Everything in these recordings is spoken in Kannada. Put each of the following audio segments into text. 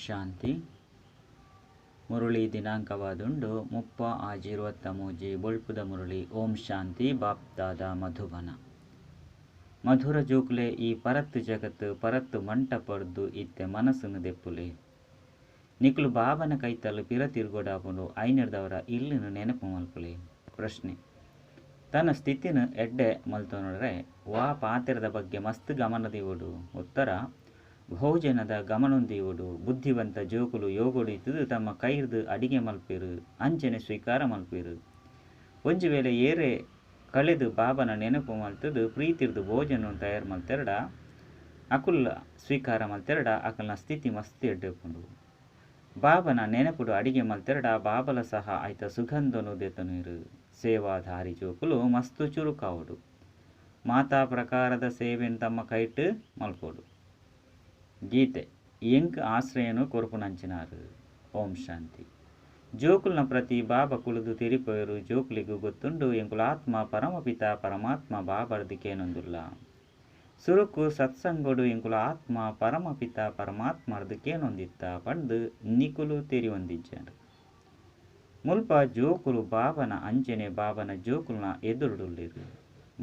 ಶಾಂತಿ. ಮುರುಳಿ ದಿನಾಂಕವಾದುಂಡು 30/6/23 ಬೊಳ್ಪುದ ಮುರುಳಿ. ಓಂ ಶಾಂತಿ. ಬಾಪ್ದಾದ ಮಧುಬನ. ಮಧುರ ಜೋಕುಲೆ ಈ ಪರತ್ತು ಜಗತ್ತು ಪರತ್ತು ಮಂಟ ಪಡ್ದು ಇತ್ತೆ ಮನಸ್ಸನ್ನು ದೆಪ್ಪುಲೆ ನಿಕುಲು ಬಾಬನ ಕೈತಲು ಪಿರ ತಿರುಗೋಡಾಪುಂಡು ಐನರ್ದವರ ಇಲ್ಲಿನ ನೆನಪು ಮಲ್ಪುಲೆ. ಪ್ರಶ್ನೆ: ತನ್ನ ಸ್ಥಿತಿನ ಎಡ್ಡೆ ಮಲ್ತೊನೊಡ್ರೆ ವಾ ಪಾತ್ರದ ಬಗ್ಗೆ ಮಸ್ತ್ ಗಮನದಿವುಡು. ಉತ್ತರ: ಭೋಜನದ ಗಮನದೀವುಡು. ಬುದ್ಧಿವಂತ ಜೋಕುಲು ಯೋಗೊಡಿತದು ತಮ್ಮ ಕೈರ್ದು ಅಡಿಗೆ ಮಲ್ಪೇರು ಅಂಚನೆ ಸ್ವೀಕಾರ ಮಲ್ಪೇರು. ಒಂಜು ವೇಳೆ ಏರೆ ಕಳೆದು ಬಾಬನ ನೆನಪು ಮಲ್ತದು ಪ್ರೀತಿರ್ದು ಭೋಜನ ತಯಾರು ಮಲ್ತೆರಡ ಅಕುಲ್ಲ ಸ್ವೀಕಾರ ಮಲ್ತೆರಡ ಅಕಲ್ನ ಸ್ಥಿತಿ ಮಸ್ತ್ ಎಡ್ಡೆಪುಂಡು. ಬಾಬನ ನೆನಪುಡು ಅಡಿಗೆ ಮಲ್ತೆರಡ ಬಾಬಲ ಸಹ ಆಯ್ತ ಸುಗಂಧನು ದೆತನುರು. ಸೇವಾಧಾರಿ ಜೋಕುಲು ಮಸ್ತು ಚುರುಕಾವುಡು. ಮಾತಾ ಪ್ರಕಾರದ ಸೇವೆಯನ್ನು ತಮ್ಮ ಕೈಟ್ ಮಲ್ಪೋಡು. ಗೀತೆ: ಎಂಕ್ ಆಶ್ರಯನು ಕೊರ್ಪುನಂಚಿನಾರು. ಓಂ ಶಾಂತಿ. ಜೋಕುಲ್ನ ಪ್ರತಿ ಬಾಬಾ ಕುಳಿದು ತಿರಿಪೋಯರು ಜೋಕುಲಿಗೂ ಗೊತ್ತುಂಡು ಎಂಕುಲ ಆತ್ಮ ಪರಮಪಿತ ಪರಮಾತ್ಮ ಬಾಬರ್ದಿಕೇನೊಂದುಲ್ಲ. ಸುರುಕು ಸತ್ಸಂಗೊಡು ಎಂಕುಲ ಆತ್ಮ ಪರಮಪಿತ ಪರಮಾತ್ಮರ್ದಿಕೇನೊಂದಿತ್ತ ಪಂದು ನಿಕುಲು ತೆರಿ ಹೊಂದಿಜ್ಜರು. ಮುಲ್ಪ ಜೋಕುಲು ಬಾಬನ ಅಂಚನೆ ಬಾಬನ ಜೋಕುಲ್ನ ಎದುರುಡುಲ್ಲಿರು.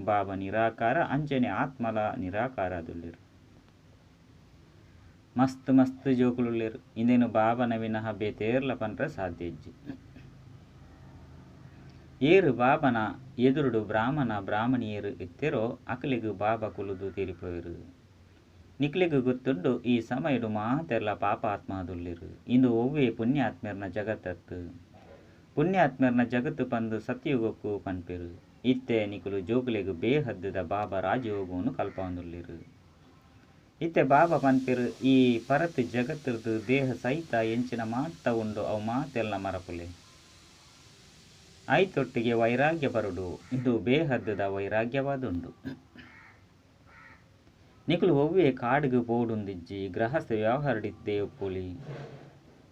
ಬಾಬಾ ನಿರಾಕಾರ ಅಂಚನೆ ಆತ್ಮಲ ನಿರಾಕಾರ ಅದುಲ್ಲಿರು. ಮಸ್ತ್ ಜೋಕುಲುಲ್ಲೇರು. ಇಂದೇನು ಬಾಬನ ವಿನಃ ಬೇತೇರ್ಲ ಪನ್ರ ಸಾಧ್ಯ ಇಜ್ಜಿ. ಏರು ಬಾಬನ ಎದುರುಡು ಬ್ರಾಹ್ಮಣ ಬ್ರಾಹ್ಮಣಿಯರು ಇತ್ತೆರೋ ಅಕಲಿಗೂ ಬಾಬಾ ಕುಲುದು ತೀರಿಪೋಯರು. ನಿಕ್ಲಿಗೂ ಗೊತ್ತುಂಡು ಈ ಸಮಯಡು ಮಾತೆರ್ಲ ಪಾಪಾತ್ಮ ಅದುಲ್ಲಿರು. ಇಂದು ಒವ್ವೇ ಪುಣ್ಯಾತ್ಮರ್ನ ಜಗತ್ತತ್ತು. ಪುಣ್ಯಾತ್ಮರ್ನ ಜಗತ್ತು ಪಂದು ಸತ್ಯಯುಗಕ್ಕೂ ಪನ್ಪೆರು. ಇತ್ತೆ ನಿಕುಲು ಜೋಕುಲೆಗೂ ಬೇಹದ್ದದ ಬಾಬಾ ರಾಜಯೋಗವನ್ನು ಕಲ್ಪವಂದುಲ್ಲಿರು. ಇತ್ತೆ ಬಾಬಾ ಪನ್ಪೆರು ಈ ಪರತ್ ಜಗತ್ತಿರ್ದು ದೇಹ ಸಹಿತ ಎಂಚಿನ ಮಾತ ಉಂಡು ಅವು ಮಾತೆಲ್ಲ ಮರಪುಲೆ. ಐತೊಟ್ಟಿಗೆ ವೈರಾಗ್ಯ ಬರುಡು. ಇದು ಬೇಹದ್ದದ ವೈರಾಗ್ಯವಾದುಂಡು. ನಿಕುಲು ಒವ್ವೇ ಕಾಡಿಗೆ ಪೋಡುಂದಿಜ್ಜಿ ಗೃಹಸ್ಥ ವ್ಯವಹಾರಡಿದ್ದೇ ಒಪ್ಪುಲಿ.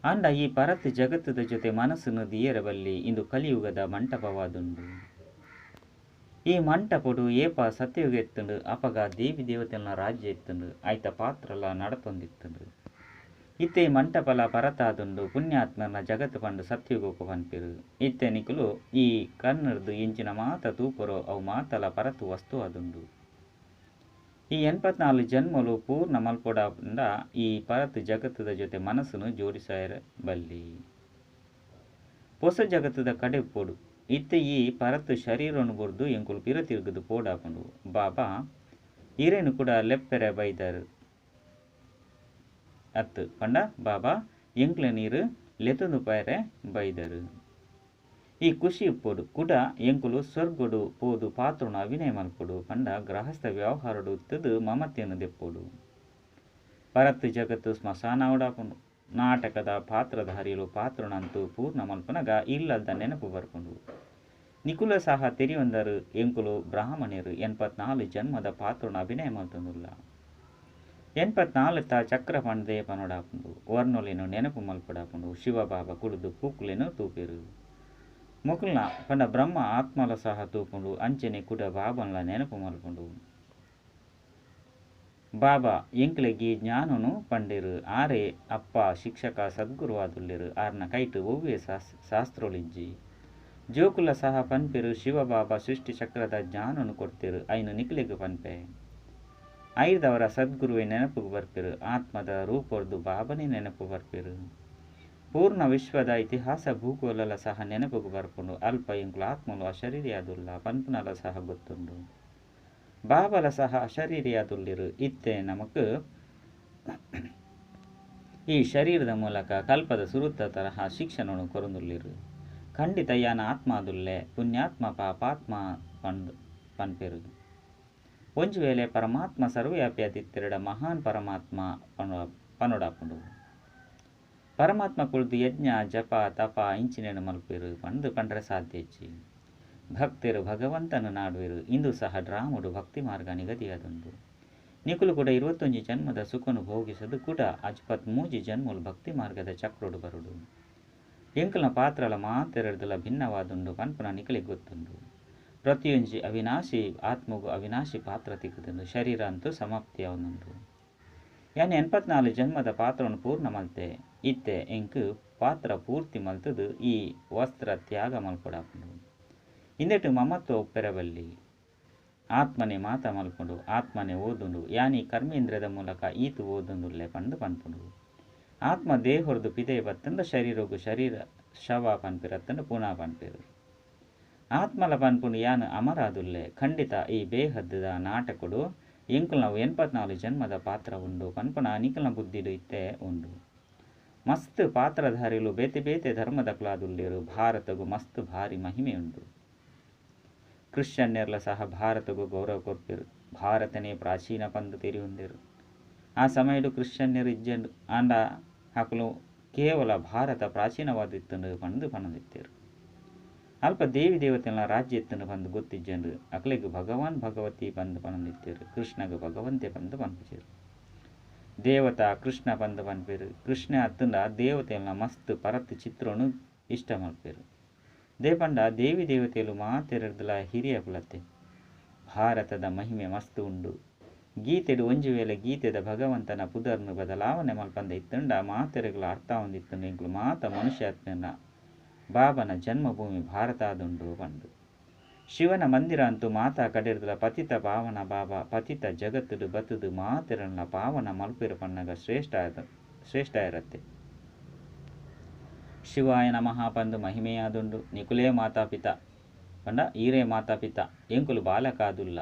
ಅಂಡ ಈ ಪರತ್ ಜಗತ್ತದ ಜೊತೆ ಮನಸ್ಸನ್ನು ದಿಯರಬಲ್ಲಿ ಇಂದು ಕಲಿಯುಗದ ಮಂಟಪವಾದುಂಡು. ಈ ಮಂಟಪಡು ಏಪ ಸತ್ಯಯುಗ ಎತ್ತುಂಡು ಅಪಗ ದೇವಿ ದೇವತೆಲ್ನ ರಾಜ್ಯ ಎತ್ತುಂಡು ಆಯ್ತ ಪಾತ್ರಲ ನಡತೊಂದಿತ್ತುಂಡು. ಇತ್ತೆ ಈ ಮಂಟಪಲ ಪರತಾದುಂಡು ಪುಣ್ಯಾತ್ಮರ್ನ ಜಗತ್ತು ಪಂಡು ಸತ್ಯಯುಗಕ್ಕೂ ಪನ್ಪೆರು. ಇತ್ತೆ ನಿಕುಲು ಈ ಕನ್ನರ್ದು ಎಂಚಿನ ಮಾತ ತೂಪರೋ ಅವು ಮಾತಲ ಪರತು ವಸ್ತು ಆದುಂಡು. ಈ 84 ಜನ್ಮಲು ಪೂರ್ಣ ಮಲ್ಪೊಡಾಂಡ ಈ ಪರತ್ ಜಗತ್ತದ ಜೊತೆ ಮನಸ್ಸನ್ನು ಜೋಡಿಸಾಯರ ಬಲ್ಲಿ. ಹೊಸ ಜಗತ್ತದ ಕಡೆ ಪೋಡು. ಇತ್ತೆ ಈ ಪರತ್ ಶರೀರನು ಬುರ್ದು ಎಂಕುಲು ಪಿರ ತಿರುಗುದು ಪೋಡಾಪುಂಡು. ಬಾಬಾ ಹಿರೇನು ಕೂಡ ಲೆಪ್ಪೆರೆ ಬೈದರು ಅತ್ತು ಪಂಡ ಬಾಬಾ ಎಂಕ್ಲ ನೀರು ಲೆತುಂದು ಪೈರೆ ಬೈದರು. ಈ ಖುಷಿ ಇಪ್ಪೊಡು ಕುಡ ಎಂಕುಲು ಸ್ವರ್ಗೊಡು ಪೋದು ಪಾತ್ರನು ಅಭಿನಯ ಮಲ್ಪೊಡು ಪಂಡ ಗೃಹಸ್ಥ ವ್ಯವಹಾರಡು ಇತ್ತದು ಮಮತೆಯನ್ನು ದೆಪ್ಪೊಡು. ಪರತ್ ಜಗತ್ತು ಸ್ಮಶಾನ ಓಡಾಪುಂಡು. ನಾಟಕದ ಪಾತ್ರಧಾರಿಲು ಪಾತ್ರನಂತೂ ಪೂರ್ಣ ಮಲ್ಪನಗ ಇಲ್ಲದ ನೆನಪು ಬರ್ಪುಂಡು. ನಿಕುಲ ಸಹ ತೆರಿಯೊಂದರು ಎಂಕುಲು ಬ್ರಾಹ್ಮಣರು 84 ಜನ್ಮದ ಪಾತ್ರನ ಅಭಿನಯ ಮಲ್ತೊಂದುಲ್ಲ. 84 ಚಕ್ರ ಪಂಡದೆ ಪನೋಡಾಪುಂಡು. ವರ್ಣೊಲೆನು ನೆನಪು ಮಲ್ಪಡಾಪುಂಡು. ಶಿವಬಾಬಾ ಕುಳಿದು ಪೂಕುಲೆನು ತೂಪೆರು. ಮುಕುಲ್ನ ಪಂಡ ಬ್ರಹ್ಮ ಆತ್ಮಲ ಸಹ ತೂಪುಂಡು. ಅಂಚನೆ ಕುಡ ಬಾಬನ್ಲ ನೆನಪು ಮಲ್ಪುಂಡು. ಬಾಬಾ ಎಂಕ್ಲೆಗಿ ಜ್ಞಾನನು ಪಂಡೆರು. ಆರೆ ಅಪ್ಪ ಶಿಕ್ಷಕ ಸದ್ಗುರುವಾದುಲ್ಲೆರು. ಆರ್ನ ಕೈಟು ಒವ್ವೇ ಶಾಸ್ತ್ರೋಲಿಜ್ಜಿ. ಜೋಕುಲ ಸಹ ಪನ್ಪೆರು. ಶಿವಬಾಬಾ ಸೃಷ್ಟಿ ಚಕ್ರದ ಜ್ಞಾನನು ಕೊಡ್ತೆರು. ಐನು ನಿಕ್ಲೆಗು ಪನ್ಪೆ. ಐದವರ ಸದ್ಗುರುವೆ ನೆನಪುಗು ಬರ್ಪೆರು. ಆತ್ಮದ ರೂಪರ್ದು ಬಾಬನೇ ನೆನಪು ಬರ್ಪೆರು. ಪೂರ್ಣ ವಿಶ್ವದ ಇತಿಹಾಸ ಭೂಗೋಳಲ ಸಹ ನೆನಪುಗು ಬರ್ಪುಂಡು. ಅಲ್ಪ ಎಂಕುಲು ಆತ್ಮಲು ಅಶರೀರಿಯಾದುಲ್ಲ ಪನ್ಪುನಲ ಸಹ ಗೊತ್ತುಂಡು. ಬಾಬಲ ಸಹ ಅಶರೀರಿಯಾದುಲ್ಲಿರು. ಇತ್ತೆ ನಮಕ್ ಈ ಶರೀರದ ಮೂಲಕ ಕಲ್ಪದ ಸುರುತ್ತ ತರಹ ಶಿಕ್ಷಣನು ಕೊರೊಂದುಲ್ಲಿರು. ಖಂಡಿತ ಯಾನ ಆತ್ಮ ಅದುಲ್ಲೆ ಪುಣ್ಯಾತ್ಮ ಪಾಪಾತ್ಮ ಪನ್ಪೆರು. ಒಂಜು ವೇಳೆ ಪರಮಾತ್ಮ ಸರ್ವವ್ಯಾಪಿಯಾದಿತ್ತೆರಡ ಮಹಾನ್ ಪರಮಾತ್ಮ ಪನೊಡಾಪುಂಡು. ಪರಮಾತ್ಮ ಕುಳಿದು ಯಜ್ಞ ಜಪ ತಪ ಇಂಚಿನೇನು ಮಲ್ಪೆರು ಪಂದು ಪಂಡ್ರೆ ಸಾಧ್ಯ ಇಜ್ಜಿ. ಭಕ್ತರು ಭಗವಂತನು ನಾಡುವೆರು. ಇಂದು ಸಹ ಡ್ರಾಮುಡು ಭಕ್ತಿ ಮಾರ್ಗ ನಿಗದಿಯಾದುಂಡು. ನಿಕುಲು ಕೂಡ 21 ಜನ್ಮದ ಸುಖನು ಭೋಗಿಸದು ಕೂಡ 23 ಜನ್ಮಲು ಭಕ್ತಿ ಮಾರ್ಗದ ಚಕ್ರೋಡು ಬರುಡು. ಎಂಕಲ್ನ ಪಾತ್ರಲ ಮಾತೆರಡ್ದಲ ಭಿನ್ನವಾದುಂಡು ಪನ್ಪುನ ನಿಕಲಿಗೆ ಗೊತ್ತುಂಡು. ಪ್ರತಿಯೊಂಜಿ ಅವಿನಾಶಿ ಆತ್ಮಗೂ ಅವಿನಾಶಿ ಪಾತ್ರ ತಿಕ್ಕುದುಂಡು. ಶರೀರ ಅಂತೂ ಸಮಾಪ್ತಿಯಾವನುಂಡು. ಯಾನ್ 84 ಜನ್ಮದ ಪಾತ್ರವನ್ನು ಪೂರ್ಣ ಮಲ್ತೆ ಇತ್ತೆ ಎಂಕ್ ಪಾತ್ರ ಪೂರ್ತಿ ಮಲ್ತದು ಈ ವಸ್ತ್ರ ತ್ಯಾಗ ಮಲ್ಪಡಾಪುಂಡು. ಇಂದೆಟ್ಟು ಮಮತ್ವ ಉಪ್ಪೆರಬಲ್ಲಿ ಆತ್ಮನೆ ಮಾತ ಮಲ್ಪುಂಡು, ಆತ್ಮನೆ ಓದುಂಡು, ಯಾನಿ ಕರ್ಮೇಂದ್ರದ ಮೂಲಕ ಈತು ಓದುಂದುಲ್ಲೆ ಪಂದು ಪನ್ಪುಂಡು. ಆತ್ಮ ದೇಹೊರ್ದು ಪಿದೆ ಬತ್ತಂದ ಶರೀರಗು ಶರೀರ ಶವ ಪನ್ಪಿರತ್ತಂದು ಪುನಃ ಪನ್ಪೇರು. ಆತ್ಮಲ ಪನ್ಪುಂಡು ಯಾನ್ ಅಮರಾದುಲ್ಲೆ ಖಂಡಿತ ಈ ಬೇಹದ್ದದ ನಾಟಕಡು ಎಂಕುಲ್ ನಾವು 84 ಜನ್ಮದ ಪಾತ್ರ ಉಂಡು ಪನ್ಪುನ ನಿಖಲ್ನ ಬುದ್ಧಿಡು ಇತ್ತೆ ಉಂಡು. ಮಸ್ತ್ ಪಾತ್ರಧಾರಿಲು ಬೇತೆ ಬೇತೆ ಧರ್ಮದ ಕ್ಲಾದುಲ್ಲೇರು ಭಾರತಗು ಮಸ್ತ್ ಭಾರಿ ಮಹಿಮೆ ಉಂಡು. ಕ್ರಿಶ್ಚಿಯನ್ನೆರ್ಲ ಸಹ ಭಾರತಗೂ ಗೌರವ ಕೊರ್ಪೆರು. ಭಾರತನೇ ಪ್ರಾಚೀನ ಪಂದು ತೆರಿ ಹೊಂದಿರು. ಆ ಸಮಯಡು ಕ್ರಿಶ್ಚಿಯನ್ಯರು ಇಜ್ಜಂಡು ಆಂಡ ಹಾಕಲು ಕೇವಲ ಭಾರತ ಪ್ರಾಚೀನವಾದಿತ್ತಂಡು ಪಂದು ಪಣದಿತ್ತೇರು. ಅಲ್ಪ ದೇವಿ ದೇವತೆಗಳ ರಾಜ್ಯ ಎತ್ತನ್ನು ಪಂದು ಗೊತ್ತಿಜ್ಜಂಡು ಅಕ್ಲೆಗ್ ಭಗವಾನ್ ಭಗವತಿ ಪಂದು ಪಣದಿತ್ತೇರು. ಕೃಷ್ಣಗ್ ಭಗವಂತೆ ಪಂದು ಪನ್ಪುಜೇರು. ದೇವತಾ ಕೃಷ್ಣ ಪಂದು ಪನ್ಪೇರು. ಕೃಷ್ಣ ಅತ್ತಂಡ ದೇವತೆಗಳ ಮಸ್ತ್ ಪರತ್ ಚಿತ್ರನು ಇಷ್ಟ ಮಲ್ಪೇರು. ದೇಪಂಡ ದೇವಿ ದೇವತೆಗಳು ಮಾತೆರಡ್ದಲ ಹಿರಿಯ ಕುಲತೆ. ಭಾರತದ ಮಹಿಮೆ ಮಸ್ತ್ ಉಂಡು. ಗೀತೆಡು ಒಂಜು ವೇಳೆ ಗೀತೆದ ಭಗವಂತನ ಪುದರ್ನು ಬದಲಾವಣೆ ಮಲ್ಪಂದ ಇತ್ತಂಡ ಮಾತೆರೆಗಳ ಅರ್ಥ ಹೊಂದಿತ್ತಂಡು ಎಂಕ್ಲು ಮಾತ ಮನುಷ್ಯಾತ್ಮನ ಬಾಬನ ಜನ್ಮಭೂಮಿ ಭಾರತ ಆದುಂಡು ಪಂಡು. ಶಿವನ ಮಂದಿರ ಅಂತೂ ಮಾತಾ ಕಡೆರ್ದಲ ಪತಿತ ಪಾವನ ಬಾಬಾ ಪತಿತ ಜಗತ್ತುಡು ಬತ್ತುದು ಮಾತೆರನ್ನ ಪಾವನ ಮಲ್ಪೇರು ಪನ್ನಗ ಶ್ರೇಷ್ಠ ಇರತ್ತೆ. ಶಿವಾಯ ನಮಃ ಪಂದು ಮಹಿಮೆಯಾದುಂಡು. ನಿಕುಲೇ ಮಾತಾಪಿತ ಪಂಡ ಈರೇ ಮಾತಾಪಿತ ಎಂಕುಲು ಬಾಲಕಾದುಲ್ಲ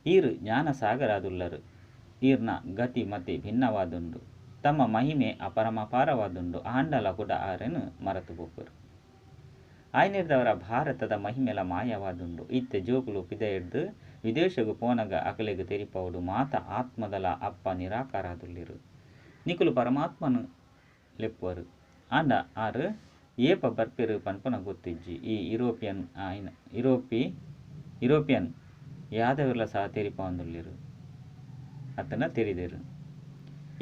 ಈರು ಜ್ಞಾನ ಸಾಗರಾದುಲ್ಲರು. ಈರ್ನ ಗತಿ ಮತಿ ಭಿನ್ನವಾದುಂಡು. ತಮ್ಮ ಮಹಿಮೆ ಅಪರಮಪಾರವಾದುಂಡು. ಆಂಡಲ ಕೂಡ ಆರೆನು ಮರೆತು ಬೋಪರು. ಆಯ್ನಿರ್ದವರ ಭಾರತದ ಮಹಿಮೆಲ ಮಾಯವಾದುಂಡು. ಇತ್ತೆ ಜೋಕುಲು ಪಿದ ಹಿಡ್ದು ವಿದೇಶಗು ಪೋನಗ ಅಕಲೆಗು ತೆರಿಪವುಡು ಮಾತ ಆತ್ಮದಲ ಅಪ್ಪ ನಿರಾಕಾರಾದುಲ್ಲಿರು. ನಿಕುಲು ಪರಮಾತ್ಮನು ಲೆಪ್ಪುವರು. ಆಂಡ ಆರು ಏಪ ಬರ್ಪೆರು ಪನ್ಪನ ಗೊತ್ತಿಜ್ಜಿ. ಈ ಯುರೋಪಿಯನ್ ಯಾದವಿರ್ಲ ಸಹ ತೆರಿಪವಂದುಲ್ಲಿರು ಅತ್ತನ ತೆರಿದೇರು.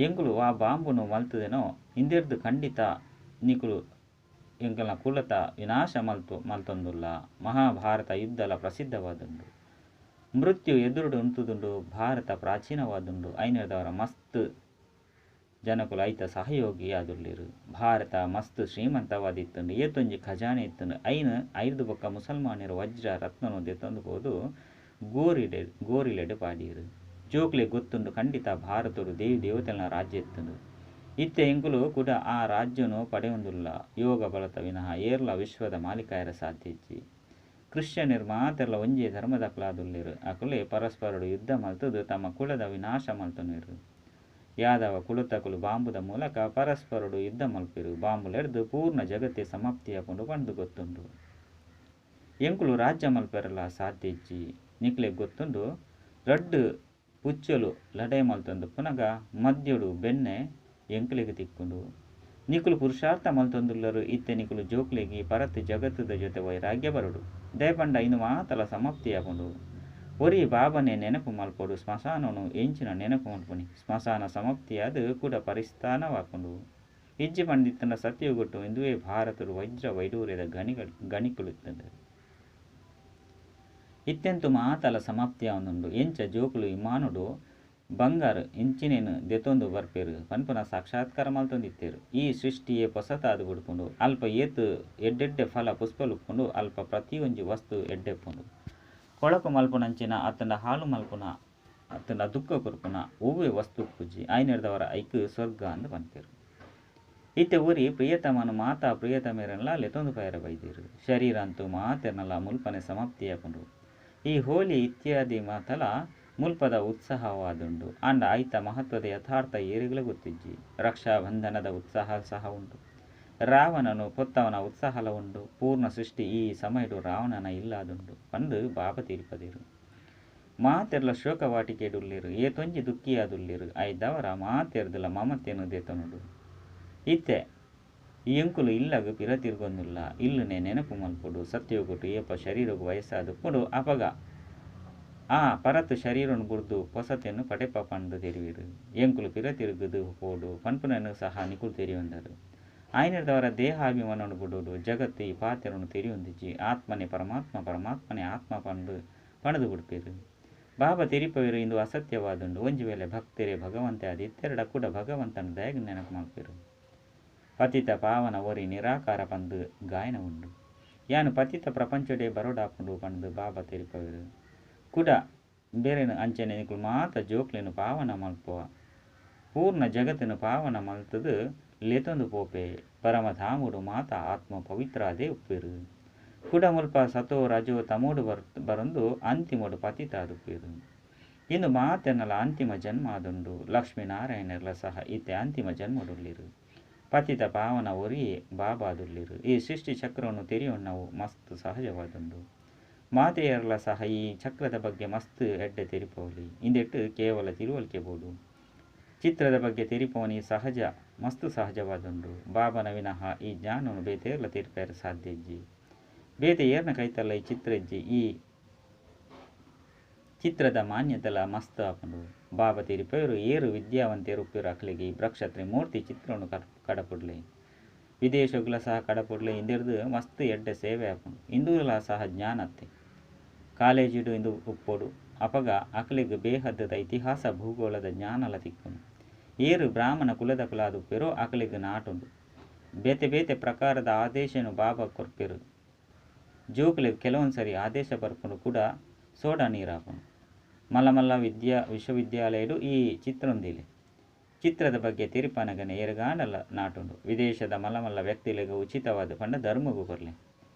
ಎಂಕುಲು ಆ ಬಾಂಬುನು ಮಲ್ತದೇನೋ ಇಂದೆರ್ದು ಖಂಡಿತ ನಿಕುಲು ಎಂಕಲ್ನ ಕುಲತ ವಿನಾಶ ಮಲ್ತೊಂದುಲ್ಲ. ಮಹಾಭಾರತ ಯುದ್ಧಲ ಪ್ರಸಿದ್ಧವಾದುಂಡು. ಮೃತ್ಯು ಎದುರುಡು ಉಂತುದುಂಡು. ಭಾರತ ಪ್ರಾಚೀನವಾದುಂಡು. ಐನರ್ದವರ ಮಸ್ತ್ ಜನಕುಲು ಐತ ಸಹಯೋಗಿ ಆದುಲ್ಲಿರು. ಭಾರತ ಮಸ್ತ್ ಶ್ರೀಮಂತವಾದಿತ್ತುಂಡು. ಏತೊಂಜಿ ಖಜಾನೆ ಇತ್ತುಂಡು. ಐದು ಬೊಕ್ಕ ಮುಸಲ್ಮಾನರು ವಜ್ರ ರತ್ನನು ದೆತ್ತೊಂದು ಹೋದು ಗೋರಿಲೆಡು ಪಾಡೀರು. ಜೋಕ್ಲೆ ಗೊತ್ತುಂಡು ಖಂಡಿತ ಭಾರತಡು ದೇವಿ ದೇವತೆಗಳ ರಾಜ್ಯ ಇತ್ತುಂಡು. ಇತ್ತೆ ಎಂಕುಲು ಕೂಡ ಆ ರಾಜ್ಯನು ಪಡೆಯೊಂದುಲ್ಲ ಯೋಗ ಬಲತ ವಿನಃ ಏರ್ಲ ವಿಶ್ವದ ಮಾಲಿಕಾಯರ ಸಾಧ್ಯ ಇಜ್ಜಿ. ಕ್ರಿಶ್ಚಿಯನ್ರು ಮಾತೆರ್ಲ ಒಂಜೇ ಧರ್ಮದ ಕ್ಲಾದುಲ್ಲಿರು. ಅಕುಲೆ ಪರಸ್ಪರಡು ಯುದ್ಧ ಮಲ್ತದು ತಮ್ಮ ಕುಲದ ವಿನಾಶ ಮಲ್ತೊನಿರು. ಯಾದವ ಕುಲತಕುಲು ಬಾಂಬುದ ಮೂಲಕ ಪರಸ್ಪರಡು ಯುದ್ಧ ಮಲ್ಪಿರು. ಬಾಂಬುಲೆರ್ದು ಪೂರ್ಣ ಜಗತ್ತೇ ಸಮಾಪ್ತಿಯಾಪುಂಡು ಪಂಡು ಗೊತ್ತುಂಡು. ಎಂಕುಲು ರಾಜ್ಯ ಮಲ್ಪೆರಲ ಸಾಧ್ಯ ಇಜ್ಜಿ. ನಿಕ್ಲೆಗ್ ಗೊತ್ತುಂಡು ರಡ್ಡು ಪುಚ್ಚಲು ಲಡೆ ಮಲ್ತೊಂದು ಪುನಗ ಮದ್ಯಡು ಬೆಣ್ಣೆ ಎಂಕುಲೆಗೆ ತಿಕ್ಕುಂಡು. ನಿಕುಲು ಪುರುಷಾರ್ಥ ಮಲ್ತೊಂದುಲ್ಲರು. ಇತ್ತೆ ನಿಕುಲು ಜೋಕ್ಲೆಗಿ ಪರತ್ ಜಗತ್ತದ ಜೊತೆ ವೈರಾಗ್ಯ ಬರುಡು. ದಯಪಂಡ ಇನ್ನು ಮಾತಲ ಸಮಾಪ್ತಿಯಾಪುಂಡು. ಒರಿ ಬಾಬನೆ ನೆನಪು ಮಲ್ಪಡು. ಸ್ಮಶಾನನು ಎಂಚಿನ ನೆನಪು ಮಲ್ಪುನಿ. ಸ್ಮಶಾನ ಸಮಾಪ್ತಿಯಾದ ಕೂಡ ಪರಿಸ್ಥಾನವಾಪುಂಡು. ಇಜ್ಜಿ ಪಂಡಿತನ ಸತ್ಯಗೊಟ್ಟು ಇಂದುವೇ ಭಾರತಡು ವಜ್ರ ವೈಡೂರ್ಯದ ಗಣಿಕುಳುತ್ತದೆ. ಇತ್ತೆಂತು ಮಾತಲ ಸಮಾಪ್ತಿಯಾವೊಂದುಂಡು. ಎಂಚ ಜೋಕುಲು ಇಮಾನುಡು ಬಂಗಾರು ಇಂಚಿನೇನು ದೆತೊಂದು ಬರ್ಪೇರು ಪನ್ಪುನ ಸಾಕ್ಷಾತ್ಕಾರ ಮಲ್ತೊಂದಿತ್ತೇರು. ಈ ಸೃಷ್ಟಿಯೇ ಪೊಸತಾದು ಬಿಡ್ಪುಂಡು. ಅಲ್ಪ ಏತು ಎಡ್ಡೆಡ್ಡೆ ಫಲ ಪುಷ್ಪಲುಪ್ಪುಂಡು. ಅಲ್ಪ ಪ್ರತಿಯೊಂಜಿ ವಸ್ತು ಎಡ್ಡೆಪ್ಪುಂಡು. ಕೊಳಕು ಮಲ್ಪುನಂಚಿನ ಅತ್ತಂಡ ಹಾಳು ಮಲ್ಪುನ ಅತ್ತಂಡ ದುಃಖ ಕುರ್ಪುನ ಒವ್ವೆ ವಸ್ತು ಪೂಜಿ ಐನರ್ದವರ ಐಕ್ ಸ್ವರ್ಗ ಅಂದು ಪನ್ಪೇರು. ಇತ್ತೆ ಊರಿ ಪ್ರಿಯತಮನು ಮಾತಾ ಪ್ರಿಯತಮೇರನ್ಲ ಲೆತೊಂದು ಪೈರ ಬೈದೀರು. ಶರೀರ ಅಂತೂ ಮಾತೆರ್ನಲ ಮುಲ್ಪನೆ ಸಮಾಪ್ತಿಯಾಪುಂಡು. ಈ ಹೋಲಿ ಇತ್ಯಾದಿ ಮಾತಲ ಮುಲ್ಪದ ಉತ್ಸಾಹವಾದುಂಡು. ಆಂಡ ಐತ ಮಹತ್ವದ ಯಥಾರ್ಥ ಏರಿಗಳ ಗೊತ್ತಿಜ್ಜಿ. ರಕ್ಷಾಬಂಧನದ ಉತ್ಸಾಹ ಸಹ ಉಂಟು. ರಾವಣನು ಪೊತ್ತವನ ಉತ್ಸಾಹಲ ಉಂಡು. ಪೂರ್ಣ ಸೃಷ್ಟಿ ಈ ಸಮಯಡು ರಾವಣನ ಇಲ್ಲಾದುಂಡು ಪಂದು ಬಾಬ ತೀರ್ಪದಿರು. ಮಾತೆರ್ಲ ಶೋಕವಾಟಿಕೆಡುಲ್ಲಿರು. ಏತೊಂಜಿ ದುಃಖಿಯಾದುಲ್ಲಿರು. ಐದವರ ಮಾತೆರ್ದಲ ಮಮತೆಯನ್ನು ದೇತನುಡು. ಇತ್ತೆ ಎಂಕುಲು ಇಲ್ಲಗು ಪಿರ ತಿರ್ಗೊಂದುಲ್ಲ. ಇಲ್ಲುನೆ ನೆನಪು ಮಲ್ಪುಡು. ಸತ್ಯೋಗುಟ್ಟು ಏಪ ಶರೀರಗು ವಯಸ್ಸಾದು ಪುಡು ಅಪಗ ಆ ಪರತ್ ಶರೀರನು ಬುಡ್ದು ಪೊಸತೆಯನ್ನು ಪಡೆಪ ಪಂಡು ತೆರಿವಿರು. ಎಂಕುಲು ಪಿರ ತಿರುಗುದು ಪೋಡು ಪನ್ಪುನನ್ನು ಸಹ ನಿಕುಲು ತೆರಿಯೊಂದರು. ಆಯ್ನಿರ್ದವರ ದೇಹಾಭಿಮಾನವನ್ನು ಬಿಡುವುದು. ಜಗತ್ತು ಈ ಪಾತ್ರವನ್ನು ತೆರಿಯೊಂದಿಜ್ಜಿ. ಆತ್ಮನೆ ಪರಮಾತ್ಮ ಪರಮಾತ್ಮನೆ ಆತ್ಮ ಪಂಡು ಪಣದು ಬಿಡ್ಪೇರು. ಬಾಬಾ ತಿರಿಪವಿರು ಇಂದು ಅಸತ್ಯವಾದುಂಡು ಒಂಜಿ ವೇಳೆ ಭಕ್ತರೇ ಭಗವಂತೆ ಆದ ಇತ್ತೆರಡ ಕೂಡ ಭಗವಂತನ ದಯಗ ನೆನಪು ಮಲ್ಪಿರು. ಪತಿತ ಪಾವನ ಒರಿ ನಿರಾಕಾರ ಪಂದು ಗಾಯನ ಉಂಡು. ಯಾನು ಪತಿತ ಪ್ರಪಂಚಡೆ ಬರೋಡಾಪುಂಡು ಪಂದು ಬಾಬಾ ತಿರಿಪವಿರು ಕುಡ ಬೇರೆನು ಅಂಚನೆ ನಿಕುಲು ಮಾತ ಜೋಕ್ಲೆನು ಪಾವನ ಮಲ್ಪುವ ಪೂರ್ಣ ಜಗತ್ತನ್ನು ಪಾವನ ಮಲ್ತದು ಲೆತೊಂದು ಪೋಪೆ ಪರಮಧಾಮುಡು ಮಾತ ಆತ್ಮ ಪವಿತ್ರ ಅದೇ ಉಪ್ಪಿರು ಕುಡ ಮುಲ್ಪ ಸತೋ ರಜೋ ತಮೋಡು ಬರಂದು ಅಂತಿಮೋಡು ಪತಿತ ಅದುಪ್ಪಿರು. ಇಂದು ಮಾತೆನ್ನಲ ಅಂತಿಮ ಜನ್ಮ ಆದುಂಡು ಲಕ್ಷ್ಮೀನಾರಾಯಣರ್ಲ ಸಹ ಇತ್ತೆ ಅಂತಿಮ ಜನ್ಮಡುಳ್ಳಿರು. ಪತಿತ ಪಾವನ ಒರಿಯೇ ಬಾಬಾದುಳ್ಳಿರು. ಈ ಸೃಷ್ಟಿ ಚಕ್ರವನ್ನು ತೆರೆಯೋಣ್ಣವು ಮಸ್ತ್ ಸಹಜವಾದುಂಡು. ಮಾತೆಯರ್ಲ ಸಹ ಈ ಚಕ್ರದ ಬಗ್ಗೆ ಮಸ್ತ್ ಎಡ್ಡೆ ತೆರಿಪವಲಿ ಇಂದೆಟ್ಟು ಕೇವಲ ತಿರುವಳಿಕೆ ಬೋಡು. ಚಿತ್ರದ ಬಗ್ಗೆ ತೆರಿಪವನಿ ಸಹಜ ಮಸ್ತ್ ಸಹಜವಾದುಂಡು. ಬಾಬನ ವಿನಃ ಈ ಜ್ಞಾನವನ್ನು ಬೇತೆಯರ್ಲ ತೆರಿಪೇರ ಸಾಧ್ಯ ಇಜ್ಜಿ. ಬೇತೆ ಏರ್ನ ಕೈತಲ್ಲ ಈ ಚಿತ್ರ ಇಜ್ಜಿ ಈ ಚಿತ್ರದ ಮಾನ್ಯತೆಲ ಮಸ್ತ್ ಆಪುಂಡು. ಬಾಬಾ ತಿರಿಪೇರು ಏರು ವಿದ್ಯಾವಂತೇರು ಉಪ್ಪಿರು ಅಕ್ಲಿಗೆ ಈ ಬ್ರಕ್ಷತ್ರಿ ಮೂರ್ತಿ ಚಿತ್ರವನ್ನು ಕಡಪುಡ್ಲೆ ವಿದೇಶಗಳ ಸಹ ಕಡಪುಡ್ಲೆ ಇಂದಿರ್ದು ಮಸ್ತ್ ಎಡ್ಡೆ ಸೇವೆ ಆಪುಂಡು. ಇಂದೂಲ ಸಹ ಜ್ಞಾನತ್ತೆ ಕಾಲೇಜಿಡು ಇಂದು ಉಪ್ಪೋಡು ಅಪಗ ಅಕ್ಲಿಗೆ ಬೇಹದ್ದದ ಇತಿಹಾಸ ಭೂಗೋಳದ ಜ್ಞಾನಲ ತಿಕ್ಕುನು. ಏರು ಬ್ರಾಹ್ಮಣ ಕುಲದ ಕುಲಾದ ಉಪ್ಪಿರೋ ಅಕ್ಲಿಗೆ ನಾಟುಂಡು. ಬೇತೆ ಬೇತೆ ಪ್ರಕಾರದ ಆದೇಶನು ಬಾಬಾ ಕೊರ್ಪಿರು. ಜೋಕ್ಲಿಗೆ ಕೆಲವೊಂದ್ಸರಿ ಆದೇಶ ಬರ್ಪುಂಡು ಕೂಡ ಸೋಡಾ ನೀರಾಪುಂಡು. ಮಲ್ಲ ವಿಶ್ವವಿದ್ಯಾಲಯಡು ಈ ಚಿತ್ರೊಂದಿಲೆ ಚಿತ್ರದ ಬಗ್ಗೆ ತಿರುಪನಗನೆ ಏರುಗಾಂಡಲ ನಾಟುಂಡು. ವಿದೇಶದ ಮಲ್ಲ ವ್ಯಕ್ತಿಗಳಿಗೆ ಉಚಿತವಾದ ಪಂಡ ಧರ್ಮಗೂ ಕೊರಲಿ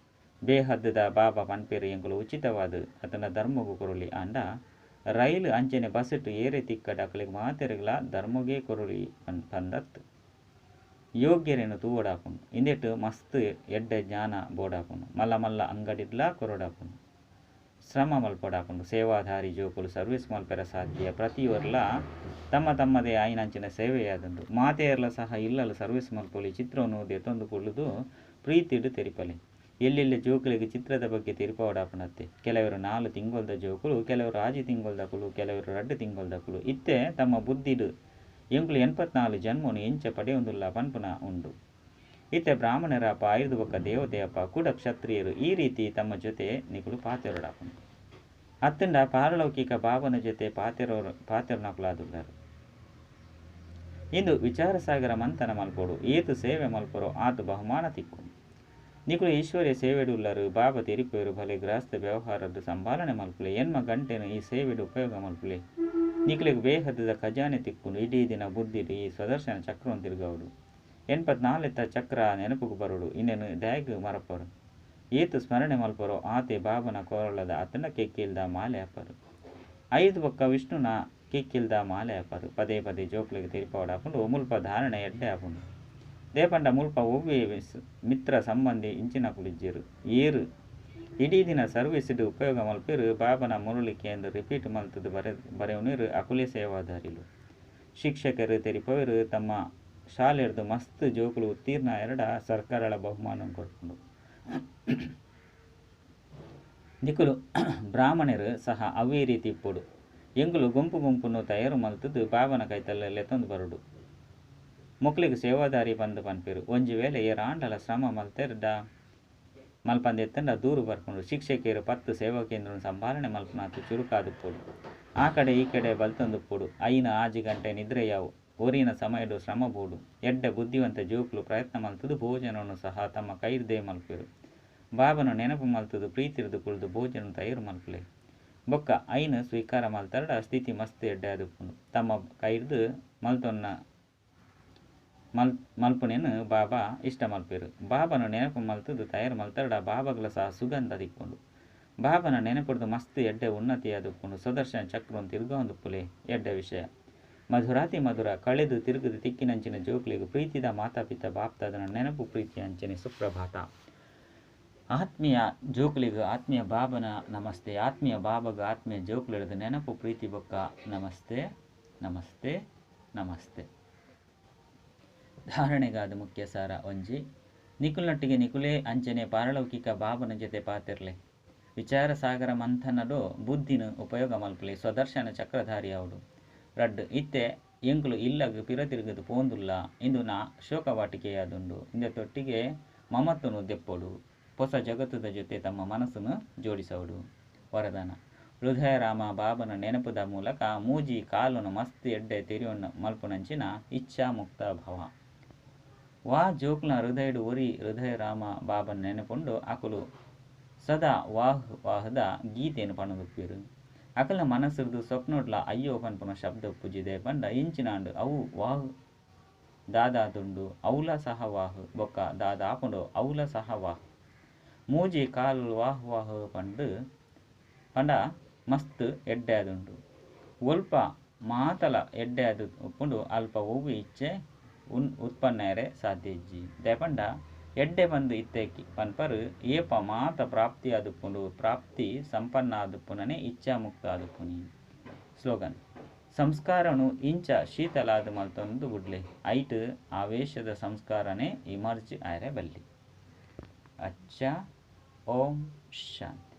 ಬೇಹದ್ದದ ಬಾಬಾ ಪನ್ಪೇರು ಎಂಕುಲು ಉಚಿತವಾದ ಅದನ್ನ ಧರ್ಮಗೂ ಕೊರಲಿ ಅಂಡ ರೈಲು ಅಂಚನೆ ಬಸ್ಸು ಏರೆ ತಿಕ್ಕಡ ಅಕ್ಲಿಗೆ ಮಾತೆರೆಗಳ ಧರ್ಮಗೇ ಕೊರಲಿ ಪಂದತ್ ಯೋಗ್ಯರೇನು ತೂವಡಾಪುಂಡು. ಇಂದೆಟ್ಟು ಮಸ್ತ್ ಎಡ್ಡೆ ಜ್ಞಾನ ಬೋಡಾಪುಂಡು. ಮಲ್ಲ ಅಂಗಡಿಡ್ಲ ಕೊರಡಾಪುಂಡು. ಶ್ರಮ ಮಲ್ಪಡಾಪುಂಡು. ಸೇವಾಧಾರಿ ಜೋಕುಲು ಸರ್ವಿಸ್ ಮಲ್ಪೆರ ಸಾಧ್ಯ ಪ್ರತಿಯೊರ್ಲ ತಮ್ಮದೇ ಆಯ್ನಂಚಿನ ಸೇವೆಯಾದುಂಡು. ಮಾತೆಯರ್ಲ ಸಹ ಇಲ್ಲಲು ಸರ್ವಿಸ್ ಮಲ್ಪೊಲಿ ಚಿತ್ರವನ್ನು ದೆತೊಂದು ಕುಳ್ಳುದು ಪ್ರೀತಿಡು ತೆರಿಪಲಿ. ಎಲ್ಲೆಲ್ಲಿ ಜೋಕುಲಿಗೆ ಚಿತ್ರದ ಬಗ್ಗೆ ತಿರುಪವಡಾಪುಣತ್ತೆ. ಕೆಲವರು 4 ತಿಂಗೊಳ್ದ ಜೋಕುಲು, ಕೆಲವರು 6 ತಿಂಗೊಳ್ದ ಕುಲು, ಕೆಲವರು 2 ತಿಂಗೊಳ್ದ ಕುಲು ಇತ್ತೆ ತಮ್ಮ ಬುದ್ಧಿಡು ಎಂಕುಲು 84 ಜನ್ಮನು ಎಂಚ ಪಡೆಯೊಂದುಲ್ಲ ಪನ್ಪುನ ಉಂಡು. ಇತ್ತೆ ಬ್ರಾಹ್ಮಣರಪ್ಪ 5 ಬೊಕ್ಕ ದೇವತೆಯಪ್ಪ ಕೂಡ ಕ್ಷತ್ರಿಯರು ಈ ರೀತಿ ತಮ್ಮ ಜೊತೆ ನಿಕುಲು ಪಾತೆರೊಡಾಪುಂಡು. ಅತ್ತಂಡ ಪಾರಲೌಕಿಕ ಬಾಬನ ಜೊತೆ ಪಾತೆರನಕುಲಾದುಳ್ಳರು. ಇಂದು ವಿಚಾರ ಸಾಗರ ಮಂಥನ ಮಲ್ಪೋಡು ಏತು ಸೇವೆ ಮಲ್ಪರೋ ಆತು ಬಹುಮಾನ ತಿಕ್ಕು. ನಿಕುಲು ಈಶ್ವರ್ಯ ಸೇವೆಡುಳ್ಳರು ಬಾಬಾ ತಿರಿಪೇರು ಭಲೆ ಗೃಹಸ್ಥ ವ್ಯವಹಾರದ್ದು ಸಂಭಾಲನೆ ಮಲ್ಪುಲೆ ಎನ್ಮ ಗಂಟೆನು ಈ ಸೇವೆಡು ಉಪಯೋಗ ಮಲ್ಪುಲೆ ನಿಕುಲಿಗೆ ಬೇಹದ್ದದ ಖಜಾನೆ ತಿಕ್ಕುಂಡು ಇಡೀ ದಿನ ಬುದ್ಧಿಡು ಈ ಸ್ವದರ್ಶನ ಚಕ್ರವನ್ನು ತಿರುಗೌಡು. 84 ಚಕ್ರ ನೆನಪುಗೂ ಬರುಡು ಇನ್ನೇನು ದ್ಯಾಗ್ ಮರಪರು ಏತು ಸ್ಮರಣೆ ಮಲ್ಪರೋ ಆತೆ ಬಾಬನ ಕೋರಳದ ಅತನ ಕೆಕ್ಕಿಲ್ದ ಮಾಲೆ ಅಪ್ಪರು 5 ಬೊಕ್ಕ ವಿಷ್ಣುನ ಕೆಕ್ಕಿಲ್ದ ಮಾಲೆ ಅಪ್ಪರು ಪದೇ ಪದೇ ಜೋಕ್ಲಿಗೆ ತಿರುಪವಡಾಪುಂಡು ಮುಲ್ಪ ಧಾರಣೆ ಎಡ್ಡೆ ಆಪುಂಡು. ದೇಪಂಡ ಮುಲ್ಪ ಒವ್ವೆ ಮಿತ್ರ ಸಂಬಂಧಿ ಇಂಚಿನ ಕುಳಿಜ್ಜಿರು ಏರು ಇಡೀ ದಿನ ಸರ್ವಿಸ್ಡು ಉಪಯೋಗ ಮಲ್ಪಿರು ಬಾಬನ ಮುರುಳಿಕೆ ಎಂದು ರಿಪೀಟ್ ಮಲ್ತದು ಬರೆಯುನಿರು ಅಕುಲೆ ಸೇವಾದಾರಿಲು. ಶಿಕ್ಷಕರು ತೆರಿಪವರು ತಮ್ಮ ಶಾಲೆರ್ದು ಮಸ್ತ್ ಜೋಕುಲು ಉತ್ತೀರ್ಣ 2 ಸರ್ಕಾರಗಳ ಬಹುಮಾನ ಕೊಡ್ಕೊಂಡು ನಿಕುಲು ಬ್ರಾಹ್ಮಣರು ಸಹ ಅವೇ ರೀತಿ ಇಪ್ಪುಡು ಎಂಗುಲು ಗುಂಪುನು ತಯಾರು ಮಲ್ತದು ಬಾಬನ ಕೈತಲ್ಲೆಲ್ಲ ತಂದು ಬರುಡು. ಮೊಕ್ಲಿಗೆ ಸೇವಾದಾರಿ ಬಂದು ಪನ್ಪಿರು ಒಂಜಿ ವೇಳೆ ಏರಾಂಡಲ ಶ್ರಮ ಮಲ್ತೆರ್ಡ ಮಲ್ಪಂದೆತ್ತಂಡ ದೂರು ಬರ್ಕೊಂಡು ಶಿಕ್ಷಕಿಯರು 10 ಸೇವಾ ಕೇಂದ್ರ ಸಂಭಾಲನೆ ಮಲ್ಪನಾತು ಚುರುಕಾದುಪ್ಪುಡು. ಆ ಕಡೆ ಈ ಕಡೆ ಬಲ್ತಂದುಪ್ಪುಡು ಐನ 6 ಗಂಟೆ ನಿದ್ರೆಯಾವು ಒರಿನ ಸಮಯಡು ಶ್ರಮ ಬೋಡು ಎಡ್ಡೆ ಬುದ್ಧಿವಂತ ಜೋಕುಲು ಪ್ರಯತ್ನ ಮಲ್ತದು ಭೋಜನವನ್ನು ಸಹ ತಮ್ಮ ಕೈರ್ದೇ ಮಲ್ಪಿರು. ಬಾಬನು ನೆನಪು ಮಲ್ತದು ಪ್ರೀತಿರ್ದು ಕುಳಿದು ಭೋಜನ ತಯಾರು ಮಲ್ಪಲೆ ಬೊಕ್ಕ ಐನು ಸ್ವೀಕಾರ ಮಲ್ತರಡ ಸ್ಥಿತಿ ಮಸ್ತ್ ಎಡ್ಡೆ ಆದುಪ್ಪುಂಡು. ತಮ್ಮ ಕೈರ್ದು ಮಲ್ತೊನ್ನ ಮಲ್ಪುನೇನು ಬಾಬಾ ಇಷ್ಟ ಮಲ್ಪಿರು. ಬಾಬನು ನೆನಪು ಮಲ್ತದು ತಯಾರು ಮಲ್ತರಡ ಬಾಬಾಗಳ ಸಹ ಸುಗಂಧ ದಿಕ್ಕೊಂಡು ಬಾಬನ ನೆನಪುಡ್ದು ಮಸ್ತ್ ಎಡ್ಡೆ ಉನ್ನತಿ ಆದುಪ್ಪುಂಡು. ಸುದರ್ಶನ ಚಕ್ರವನ್ನು ತಿರುಗೊಂದುಪ್ಪುಲೆ ಎಡ್ಡೆ ವಿಷಯ ಮಧುರಾತಿ ಮಧುರ ಕಳೆದು ತಿರುಗದು ತಿಕ್ಕಿನಂಚಿನ ಜೋಕ್ಲಿಗೂ ಪ್ರೀತಿದ ಮಾತಾಪಿತ ಬಾಪ್ತಾದನ ನೆನಪು ಪ್ರೀತಿ ಅಂಚನೆ ಸುಪ್ರಭಾತ. ಆತ್ಮೀಯ ಜೋಕುಲಿಗೂ ಆತ್ಮೀಯ ಬಾಬನ ನಮಸ್ತೆ. ಆತ್ಮೀಯ ಬಾಬಾಗ ಆತ್ಮೀಯ ಜೋಕುಲಿಡದು ನೆನಪು ಪ್ರೀತಿ ಬೊಕ್ಕ ನಮಸ್ತೆ ನಮಸ್ತೆ ನಮಸ್ತೆ. ಧಾರಣೆಗಾದ ಮುಖ್ಯ ಸಾರ ಒಂಜಿ ನಿಕುಲ್ನೊಟ್ಟಿಗೆ ನಿಕುಲೇ ಅಂಚನೆ ಪಾರಲೌಕಿಕ ಬಾಬನ ಜೊತೆ ಪಾತಿರ್ಲೆ ವಿಚಾರ ಸಾಗರ ಮಂಥನಡು ಬುದ್ಧಿನ ಉಪಯೋಗ ಮಲ್ಪಲೆ ಸ್ವದರ್ಶನ ಚಕ್ರಧಾರಿ ಅವಡು ರಡ್ಡು ಇತ್ತೆ ಎಂಕುಲು ಇಲ್ಲಗ ಪಿರತಿರುಗದು ಪೋಂದುಲ್ಲ ಇಂದು ನಾ ಶೋಕವಾಟಿಕೆಯಾದುಂಡು ಇಂದ ತೊಟ್ಟಿಗೆ ಮಮತ್ವನು ದೆಪ್ಪೋಡು ಹೊಸ ಜಗತ್ತದ ಜೊತೆ ತಮ್ಮ ಮನಸ್ಸನ್ನು ಜೋಡಿಸೋಡು ವರದಾನ. ಹೃದಯರಾಮ ಬಾಬನ ನೆನಪುದ ಮೂಲಕ ಮೂಜಿ ಕಾಲುನು ಮಸ್ತ್ ಎಡ್ಡೆ ತಿರಿಯೊನ್ನ ಮಲ್ಪುನಂಚಿನ ಇಚ್ಛಾ ಮುಕ್ತ ಭವ. ವಾ ಜೋಕ್ಲ ಹೃದಯಡು ಒರಿ ಹೃದಯರಾಮ ಬಾಬನ ನೆನಪುಂಡು ಅಕುಲು ಸದಾ ವಾಹ್ ವಾಹದ ಗೀತೆಯನ್ನು ಪಣದುಪ್ಪಿರು. ಅಕಲ್ನ ಮನಸ್ಸಿರ್ದು ಸ್ವಪ್ನೋಡ್ಲ ಅಯ್ಯೋ ಪನ್ಪುನ ಶಬ್ದ ಪೂಜಿದೆ ಪಂಡ ಇಂಚಿನಾಂಡು ಅವು ವಾಹ್ ದಾದಾದುಂಡು ಔಲ ಸಹ ವಾಹ್ ಬೊಕ್ಕ ದಾದಾಪುಂಡು ಔಲ ಸಹ ವಾಹ್ ಮೂಜಿ ಕಾಲು ವಾಹ್ ವಾಹ್ ಪಂಡ ಮಸ್ತ್ ಎಡ್ಡೆ ಆದುಂಡು. ಒಲ್ಪ ಮಾತಲ ಎಡ್ಡೆ ಆದು ಉಪ್ಪುಂಡು ಅಲ್ಪ ಒವ್ವು ಇಚ್ಛೆ ಉತ್ಪನ್ನರೆ ಸಾಧ್ಯ ಇಜ್ಜಿ ದಯಪಂಡ ಎಡ್ಡೆ ಬಂದು ಇತ್ತೇಕಿ ಪನ್ಪರು ಏಪ ಮಾತ ಪ್ರಾಪ್ತಿ ಆದುಪ್ಪುಂಡು ಪ್ರಾಪ್ತಿ ಸಂಪನ್ನ ಆದುಪ್ಪುನನೆ ಇಚ್ಛಾ ಮುಕ್ತ ಆದುಪ್ಪುನಿ. ಸ್ಲೋಗನ್: ಸಂಸ್ಕಾರನು ಇಂಚ ಶೀತಲಾದ ಮಲ್ತೊಂದು ಬುಡ್ಲೆ ಐಟ್ ಆವೇಶದ ಸಂಸ್ಕಾರನೇ ಇಮರ್ಜ್ ಆಯರೆ ಬಲ್ಲಿ. ಅಚ್ಚ. ಓಂ ಶಾಂತಿ.